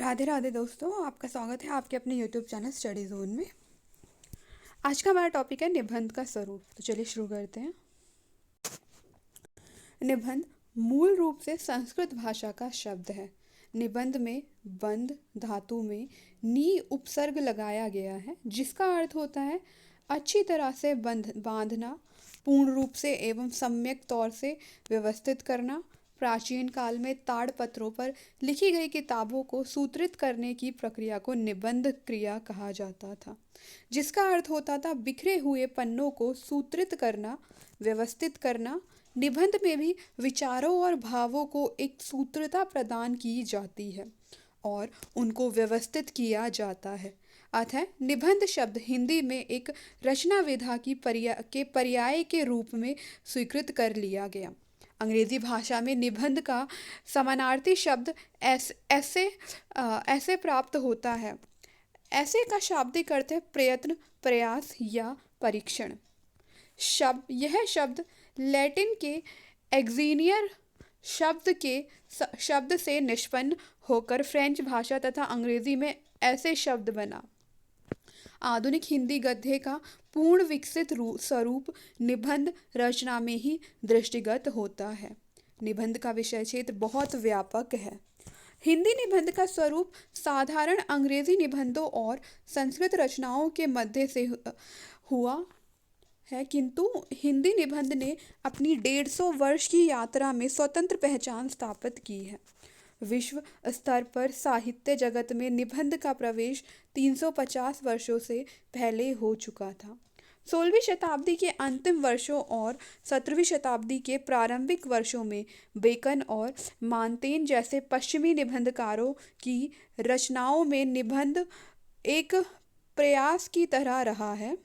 राधे राधे दोस्तों, आपका स्वागत है आपके अपने यूट्यूब चैनल स्टडी जोन में। आज का हमारा टॉपिक है निबंध का स्वरूप। तो चलिए शुरू करते हैं। निबंध मूल रूप से संस्कृत भाषा का शब्द है। निबंध में बंध धातु में नी उपसर्ग लगाया गया है, जिसका अर्थ होता है अच्छी तरह से बांधना, पूर्ण रूप से एवं सम्यक तौर से व्यवस्थित करना। प्राचीन काल में ताड़पत्रों पर लिखी गई किताबों को सूत्रित करने की प्रक्रिया को निबंध क्रिया कहा जाता था, जिसका अर्थ होता था बिखरे हुए पन्नों को सूत्रित करना, व्यवस्थित करना। निबंध में भी विचारों और भावों को एक सूत्रता प्रदान की जाती है और उनको व्यवस्थित किया जाता है। अतः निबंध शब्द हिंदी में एक रचना विधा की पर्याय के रूप में स्वीकृत कर लिया गया। अंग्रेजी भाषा में निबंध का समानार्थी शब्द ऐसे प्राप्त होता है। ऐसे का शाब्दिक अर्थ है प्रयत्न, प्रयास या परीक्षण। यह शब्द लैटिन के एक्जीनियर शब्द से निष्पन्न होकर फ्रेंच भाषा तथा अंग्रेजी में ऐसे शब्द बना। आधुनिक हिंदी गद्य का पूर्ण विकसित स्वरूप निबंध रचना में ही दृष्टिगत होता है। निबंध का विषय क्षेत्र बहुत व्यापक है। हिंदी निबंध का स्वरूप साधारण अंग्रेजी निबंधों और संस्कृत रचनाओं के मध्य से हुआ है, किंतु हिंदी निबंध ने अपनी 150 वर्ष की यात्रा में स्वतंत्र पहचान स्थापित की है। विश्व स्तर पर साहित्य जगत में निबंध का प्रवेश 350 वर्षों से पहले हो चुका था। 16वीं शताब्दी के अंतिम वर्षों और 17वीं शताब्दी के प्रारंभिक वर्षों में बेकन और मांतेन जैसे पश्चिमी निबंधकारों की रचनाओं में निबंध एक प्रयास की तरह रहा है,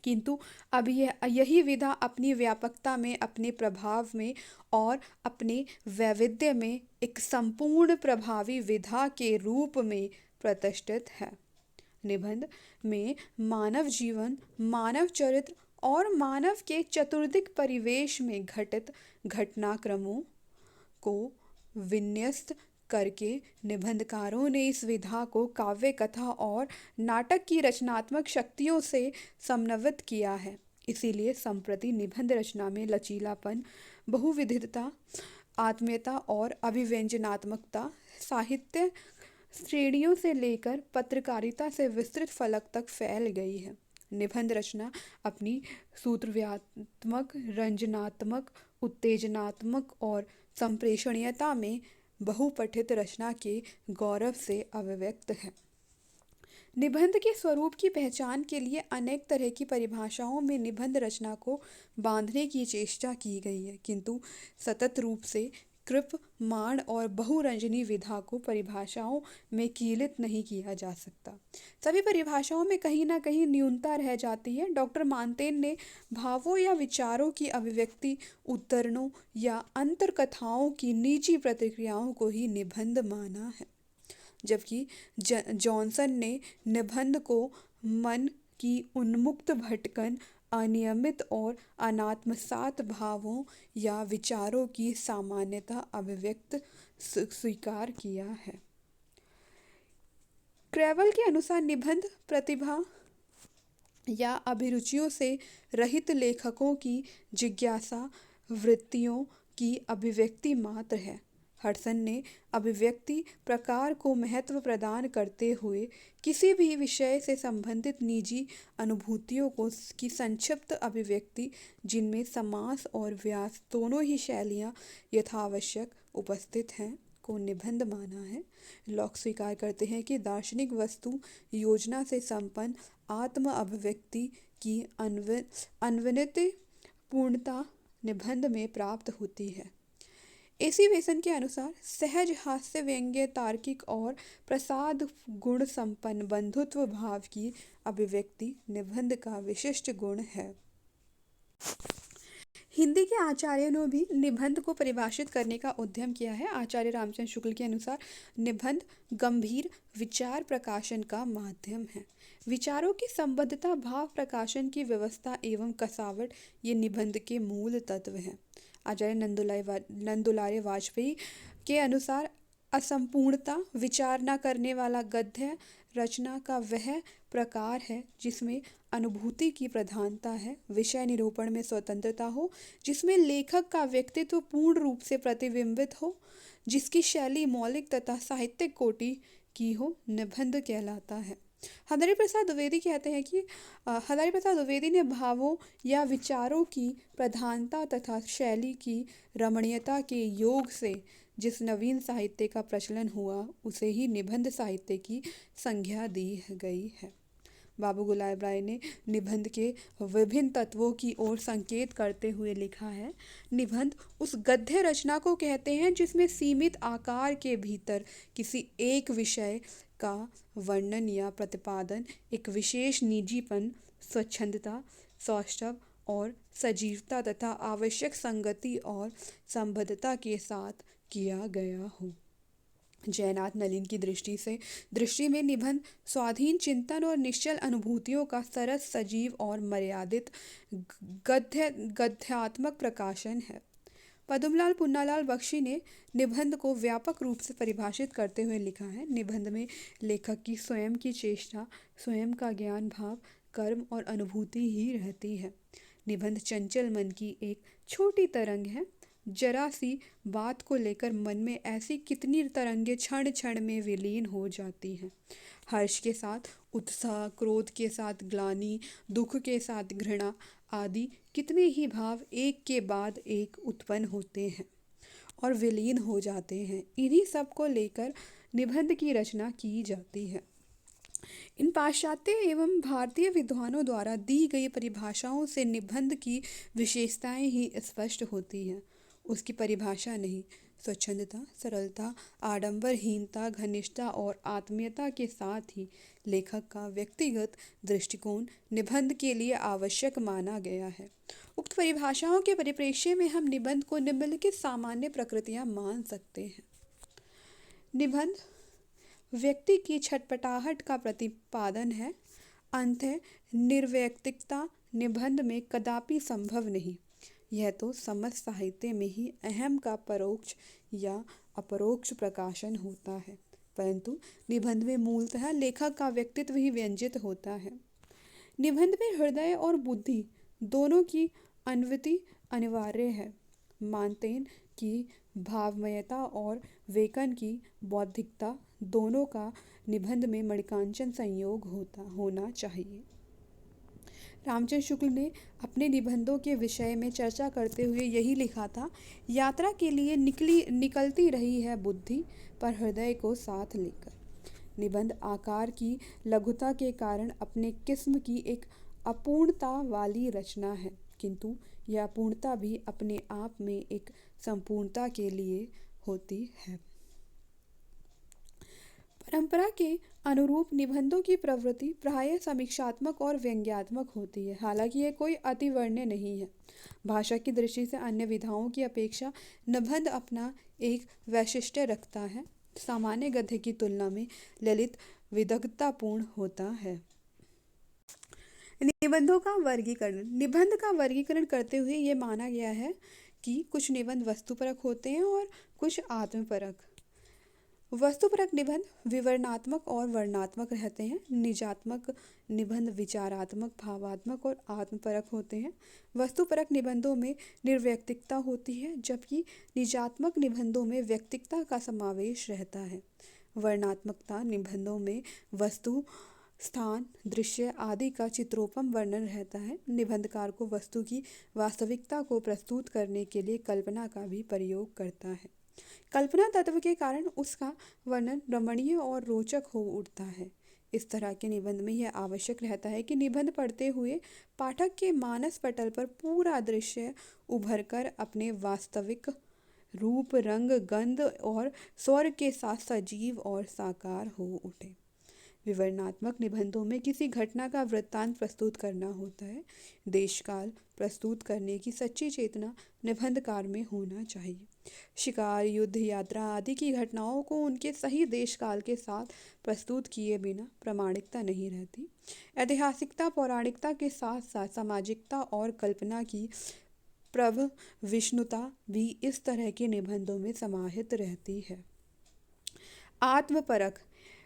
किंतु अब यही विधा अपनी व्यापकता में, अपने प्रभाव में और अपने वैविध्य में एक संपूर्ण प्रभावी विधा के रूप में प्रतिष्ठित है। निबंध में मानव जीवन, मानव चरित्र और मानव के चतुर्दिक परिवेश में घटित घटनाक्रमों को विन्यस्त करके निबंधकारों ने इस विधा को काव्य कथा और नाटक की रचनात्मक शक्तियों से समन्वित किया है। इसीलिए संप्रति निबंध रचना में लचीलापन, बहुविधता, आत्मीयता और अभिव्यंजनात्मकता साहित्य श्रेणियों से लेकर पत्रकारिता से विस्तृत फलक तक फैल गई है। निबंध रचना अपनी सूत्रव्यात्मक, रंजनात्मक, उत्तेजनात्मक और संप्रेषणीयता में बहुपठित रचना के गौरव से अभिव्यक्त है। निबंध के स्वरूप की पहचान के लिए अनेक तरह की परिभाषाओं में निबंध रचना को बांधने की चेष्टा की गई है, किंतु सतत रूप से कृप, माण और बहुरंजनी विधा को परिभाषाओं में कीलित नहीं किया जा सकता। सभी परिभाषाओं में कहीं ना कहीं न्यूनता रह जाती है। डॉक्टर मांतेन ने भावों या विचारों की अभिव्यक्ति, उद्धरणों या अंतरकथाओं की निजी प्रतिक्रियाओं को ही निबंध माना है, जबकि जॉनसन ने निबंध को मन की उन्मुक्त भटकन, अनियमित और अनात्मसात भावों या विचारों की सामान्यतः अभिव्यक्त स्वीकार किया है। क्रेवल के अनुसार निबंध प्रतिभा या अभिरुचियों से रहित लेखकों की जिज्ञासा वृत्तियों की अभिव्यक्ति मात्र है। हडसन ने अभिव्यक्ति प्रकार को महत्व प्रदान करते हुए किसी भी विषय से संबंधित निजी अनुभूतियों की संक्षिप्त अभिव्यक्ति, जिनमें समास और व्यास दोनों ही शैलियाँ यथावश्यक उपस्थित हैं, को निबंध माना है। लॉक स्वीकार करते हैं कि दार्शनिक वस्तु योजना से संपन्न आत्म अभिव्यक्ति की अनवनित पूर्णता निबंध में प्राप्त होती है। एसी वेसन के अनुसार सहज हास्य, व्यंग्य, तार्किक और प्रसाद गुण संपन्न बंधुत्व भाव की अभिव्यक्ति निबंध का विशिष्ट गुण है। हिंदी के आचार्यों ने भी निबंध को परिभाषित करने का उद्यम किया है। आचार्य रामचंद्र शुक्ल के अनुसार निबंध गंभीर विचार प्रकाशन का माध्यम है। विचारों की संबद्धता, भाव प्रकाशन की व्यवस्था एवं कसावट ये निबंध के मूल तत्व हैं। आचार्य नंदुलारे वाजपेयी के अनुसार असंपूर्णता विचार न करने वाला गद्य रचना का वह प्रकार है जिसमें अनुभूति की प्रधानता है, विषय निरूपण में स्वतंत्रता हो, जिसमें लेखक का व्यक्तित्व पूर्ण रूप से प्रतिबिंबित हो, जिसकी शैली मौलिक तथा साहित्यिक कोटि की हो, निबंध कहलाता है। हजारी प्रसाद द्विवेदी कहते हैं कि हजारी प्रसाद द्विवेदी ने भावों या विचारों की प्रधानता तथा शैली की रमणीयता के योग से जिस नवीन साहित्य का प्रचलन हुआ उसे ही निबंध साहित्य की संज्ञा दी गई है। बाबू गुलाब राय ने निबंध के विभिन्न तत्वों की ओर संकेत करते हुए लिखा है, निबंध उस गद्य रचना को कहते हैं जिसमें सीमित आकार के भीतर किसी एक विषय का वर्णन या प्रतिपादन एक विशेष निजीपन, स्वच्छंदता, सौष्ठव और सजीवता तथा आवश्यक संगति और संबद्धता के साथ किया गया हो। जयनाथ नलिन की दृष्टि में निबंध स्वाधीन चिंतन और निश्चल अनुभूतियों का सरस, सजीव और मर्यादित गद्यात्मक प्रकाशन है। पद्मलाल पुन्नालाल बख्शी ने निबंध को व्यापक रूप से परिभाषित करते हुए लिखा है, निबंध में लेखक की स्वयं की चेष्टा, स्वयं का ज्ञान भाव, कर्म और अनुभूति ही रहती है। निबंध चंचल मन की एक छोटी तरंग है। जरा सी बात को लेकर मन में ऐसी कितनी तरंगें क्षण क्षण में विलीन हो जाती हैं। हर्ष के साथ उत्साह, क्रोध के साथ ग्लानि, दुख के साथ घृणा आदि कितने ही भाव एक के बाद एक उत्पन्न होते हैं और विलीन हो जाते हैं। इन्हीं सब को लेकर निबंध की रचना की जाती है। इन पाश्चात्य एवं भारतीय विद्वानों द्वारा दी गई परिभाषाओं से निबंध की विशेषताएं ही स्पष्ट होती हैं। उसकी परिभाषा नहीं, स्वच्छंदता, सरलता, आडंबरहीनता, घनिष्ठता और आत्मीयता के साथ ही लेखक का व्यक्तिगत दृष्टिकोण निबंध के लिए आवश्यक माना गया है। उक्त परिभाषाओं के परिप्रेक्ष्य में हम निबंध को निम्नलिखित सामान्य प्रकृतियां मान सकते हैं। निबंध व्यक्ति की छटपटाहट का प्रतिपादन है। अंततः निर्वैयक्तिकता निबंध में कदापि संभव नहीं। यह तो समस्त साहित्य में ही अहम का परोक्ष या अपरोक्ष प्रकाशन होता है, परंतु निबंध में मूलतः लेखक का व्यक्तित्व ही व्यंजित होता है। निबंध में हृदय और बुद्धि दोनों की अनुवृत्ति अनिवार्य है। मानतेन की भावमयता और वेकन की बौद्धिकता दोनों का निबंध में मणिकांचन संयोग होना चाहिए। रामचंद्र शुक्ल ने अपने निबंधों के विषय में चर्चा करते हुए यही लिखा था, यात्रा के लिए निकलती रही है बुद्धि, पर हृदय को साथ लेकर। निबंध आकार की लघुता के कारण अपने किस्म की एक अपूर्णता वाली रचना है, किंतु यह अपूर्णता भी अपने आप में एक संपूर्णता के लिए होती है। परंपरा के अनुरूप निबंधों की प्रवृत्ति प्रायः समीक्षात्मक और व्यंग्यात्मक होती है, हालांकि यह कोई अतिवर्ण्य नहीं है। भाषा की दृष्टि से अन्य विधाओं की अपेक्षा निबंध अपना एक वैशिष्ट्य रखता है, सामान्य गद्य की तुलना में ललित विदग्धतापूर्ण होता है। निबंधों का वर्गीकरण। निबंध का वर्गीकरण करते हुए ये माना गया है कि कुछ निबंध वस्तुपरक होते हैं और कुछ आत्मपरक। वस्तुपरक निबंध विवरणात्मक और वर्णनात्मक रहते हैं। निजात्मक निबंध विचारात्मक, भावात्मक और आत्मपरक होते हैं। वस्तुपरक निबंधों में निर्वैयक्तिकता होती है, जबकि निजात्मक निबंधों में व्यक्तिकता का समावेश रहता है। वर्णनात्मकता निबंधों में वस्तु, स्थान, दृश्य आदि का चित्रोपम वर्णन रहता है। निबंधकार को वस्तु की वास्तविकता को प्रस्तुत करने के लिए कल्पना का भी प्रयोग करता है। कल्पना तत्व के कारण उसका वर्णन रमणीय और रोचक हो उठता है। इस तरह के निबंध में यह आवश्यक रहता है कि निबंध पढ़ते हुए पाठक के मानस पटल पर पूरा दृश्य उभरकर अपने वास्तविक रूप, रंग, गंध और स्वर के साथ सजीव और साकार हो उठे। विवरणात्मक निबंधों में किसी घटना का वृत्तांत प्रस्तुत करना होता है। देशकाल प्रस्तुत करने की सच्ची चेतना निबंधकार में होना चाहिए। शिकार, युद्ध, यात्रा आदि की घटनाओं को उनके सही देशकाल के साथ प्रस्तुत किए बिना प्रामाणिकता नहीं रहती। ऐतिहासिकता, पौराणिकता के साथ साथ सामाजिकता और कल्पना की प्रभविष्णुता भी इस तरह के निबंधों में समाहित रहती है। आत्मपरक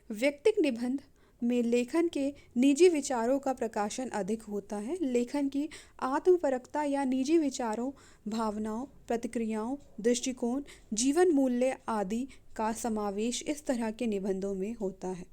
व्यक्तिक निबंध में लेखन के निजी विचारों का प्रकाशन अधिक होता है। लेखन की आत्मपरकता या निजी विचारों, भावनाओं, प्रतिक्रियाओं, दृष्टिकोण, जीवन मूल्य आदि का समावेश इस तरह के निबंधों में होता है।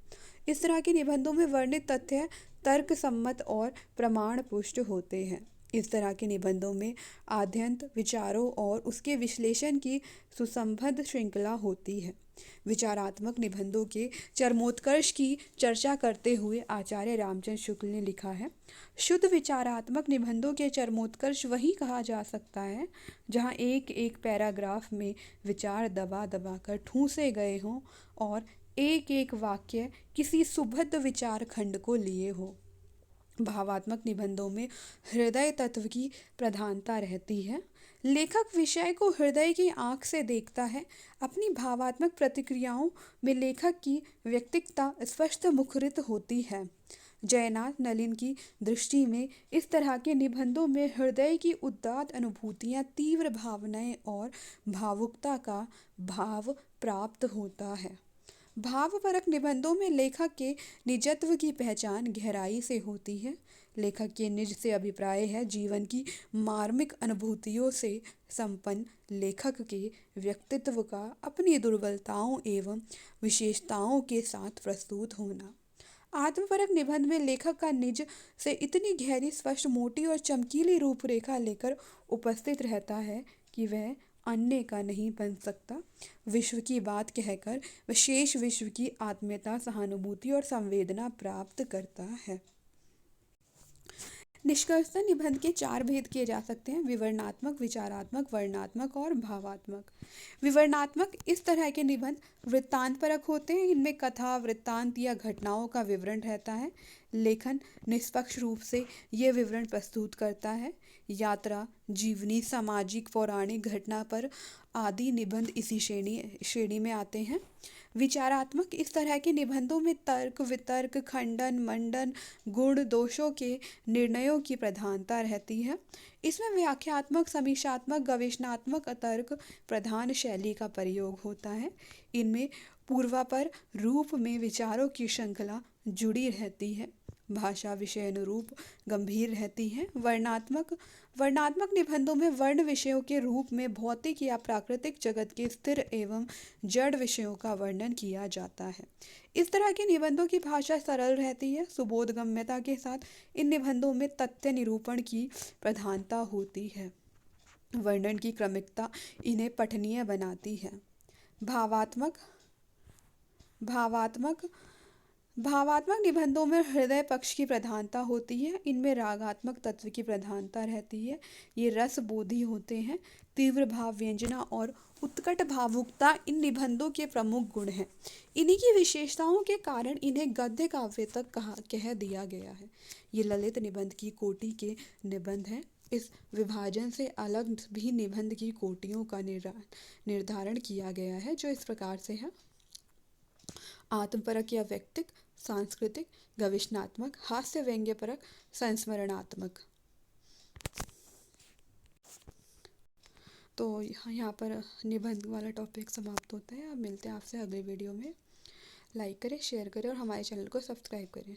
इस तरह के निबंधों में वर्णित तथ्य तर्क सम्मत और प्रमाण पुष्ट होते हैं। इस तरह के निबंधों में आद्यंत विचारों और उसके विश्लेषण की सुसंबद्ध श्रृंखला होती है। विचारात्मक निबंधों के चरमोत्कर्ष की चर्चा करते हुए आचार्य रामचंद्र शुक्ल ने लिखा है, शुद्ध विचारात्मक निबंधों के चरमोत्कर्ष वही कहा जा सकता है जहाँ एक एक पैराग्राफ में विचार दबा दबा कर ठूंसे गए हों और एक एक वाक्य किसी सुबद्ध विचार खंड को लिए हो। भावात्मक निबंधों में हृदय तत्व की प्रधानता रहती है। लेखक विषय को हृदय की आंख से देखता है। अपनी भावात्मक प्रतिक्रियाओं में लेखक की व्यक्तिकता स्पष्ट मुखरित होती है। जयनाथ नलिन की दृष्टि में इस तरह के निबंधों में हृदय की उदात्त अनुभूतियाँ, तीव्र भावनाएं और भावुकता का भाव प्राप्त होता है। भावपरक निबंधों में लेखक के निजत्व की पहचान गहराई से होती है। लेखक के निज से अभिप्राय है जीवन की मार्मिक अनुभूतियों से संपन्न लेखक के व्यक्तित्व का अपनी दुर्बलताओं एवं विशेषताओं के साथ प्रस्तुत होना। आत्मपरक निबंध में लेखक का निज से इतनी गहरी, स्पष्ट, मोटी और चमकीली रूपरेखा लेकर उपस्थित रहता है कि वह अन्य का नहीं बन सकता। विश्व की बात कहकर विशेष विश्व की आत्मीयता, सहानुभूति और संवेदना प्राप्त करता है। निष्कर्षतः निबंध के 4 भेद किए जा सकते हैं: विवरणात्मक, विचारात्मक, वर्णनात्मक और भावात्मक। विवरणात्मक इस तरह के निबंध वृत्तांतपरक होते हैं। इनमें कथा, वृत्तांत या घटनाओं का विवरण रहता है। लेखन निष्पक्ष रूप से ये विवरण प्रस्तुत करता है। यात्रा, जीवनी, सामाजिक, पौराणिक घटना पर आदि निबंध इसी श्रेणी में आते हैं। विचारात्मक इस तरह के निबंधों में तर्क, वितर्क, खंडन, मंडन, गुण दोषों के निर्णयों की प्रधानता रहती है। इसमें व्याख्यात्मक, समीक्षात्मक, गवेषणात्मक तर्क प्रधान शैली का प्रयोग होता है। इनमें पूर्वापर रूप में विचारों की श्रृंखला जुड़ी रहती है। भाषा विषय अनुरूप गंभीर रहती है। वर्णात्मक निबंधों में वर्ण विषयों के रूप में भौतिक या प्राकृतिक जगत के स्थिर एवं जड़ विषयों का वर्णन किया जाता है। इस तरह के निबंधों की भाषा सरल रहती है। सुबोधगम्यता के साथ इन निबंधों में तथ्य निरूपण की प्रधानता होती है। वर्णन की क्रमिकता इन्हें पठनीय बनाती है। भावात्मक निबंधों में हृदय पक्ष की प्रधानता होती है। इनमें रागात्मक तत्व की प्रधानता रहती है। ये रसबोधी होते हैं। तीव्र भाव व्यंजना और उत्कट भावुकता इन निबंधों के प्रमुख गुण हैं। इन्हीं की विशेषताओं के कारण इन्हें गद्य काव्य तक कह दिया गया है। ये ललित निबंध की कोटि के निबंध हैं। इस विभाजन से अलग भी निबंध की कोटियों का निर्धारण किया गया है, जो इस प्रकार से है: आत्मपरक या व्यक्तिक, सांस्कृतिक, गवेषणात्मक, हास्य व्यंग्यपरक, संस्मरणात्मक। तो यहाँ पर निबंध वाला टॉपिक समाप्त होता है। अब मिलते हैं आपसे अगले वीडियो में। लाइक करें, शेयर करें और हमारे चैनल को सब्सक्राइब करें।